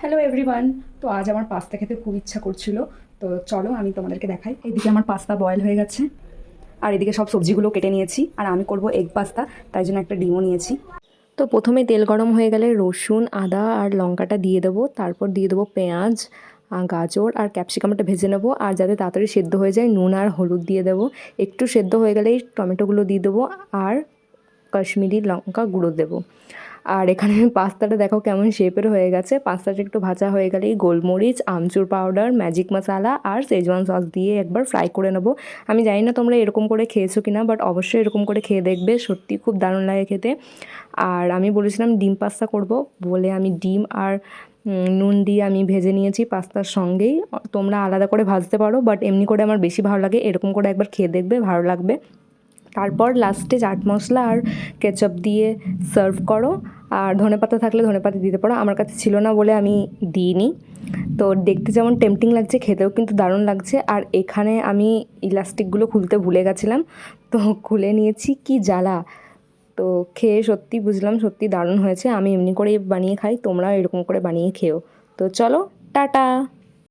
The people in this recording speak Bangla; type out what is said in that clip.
Hello everyone. তো আজ আমার পাস্তা খেতে খুব ইচ্ছা করছিল। তো চলো আমি তোমাদেরকে দেখাই। এদিকে আমার পাস্তা বয়েল হয়ে গেছে, আর এদিকে সব সবজিগুলো কেটে নিয়েছি, আর আমি করব এগ পাস্তা, তাই জন্য একটা ডিমও নিয়েছি। তো প্রথমে তেল গরম হয়ে গেলে রসুন, আদা আর লঙ্কাটা দিয়ে দেবো, তারপর দিয়ে দেবো পেঁয়াজ, গাজর আর ক্যাপসিকামটা ভেজে নেবো। আর যাতে তাড়াতাড়ি সেদ্ধ হয়ে যায় নুন আর হলুদ দিয়ে দেবো। একটু সেদ্ধ হয়ে গেলেই টমেটোগুলো দিয়ে দেবো আর কাশ্মীরি লঙ্কা গুঁড়ো দেবো। আর এখানে পাস্তাটা দেখো কেমন শেপের হয়ে গেছে। পাস্তাটা একটু ভাজা হয়ে গেলেই গোলমরিচ, আমচুর পাউডার, ম্যাজিক মশলা আর শেজওয়ান সস দিয়ে একবার ফ্রাই করে নেবো। আমি জানি না তোমরা এরকম করে খেয়েছো কি না, বাট অবশ্যই এরকম করে খেয়ে দেখবে, সত্যি খুব দারুণ লাগে খেতে। আর আমি বলেছিলাম ডিম পাস্তা করব বলে আমি ডিম আর নুন দিয়ে আমি ভেজে নিয়েছি পাস্তার সঙ্গেই। তোমরা আলাদা করে ভাজতে পারো, বাট এমনি করে আমার বেশি ভালো লাগে। এরকম করে একবার খেয়ে দেখবে, ভালো লাগবে। তারপর লাস্টে চাট মশলা আর কেচাপ দিয়ে সার্ভ করো। আর ধনেপাতা থাকলে ধনেপাতা দিতে পারো, আমার কাছে ছিল না বলে আমি দিইনি। তো দেখতে যেমন টেম্পটিং লাগছে, খেতেও কিন্তু দারুণ লাগছে। আর এখানে আমি ইলাস্টিকগুলো খুলতে ভুলে গেছিলাম, তো খুলে নিয়েছি, কি জ্বালা। তো খেয়ে সত্যি বুঝলাম সত্যি দারুণ হয়েছে। আমি এমনি করেই বানিয়ে খাই, তোমরাও এরকম করে বানিয়ে খেও। তো চলো, টাটা।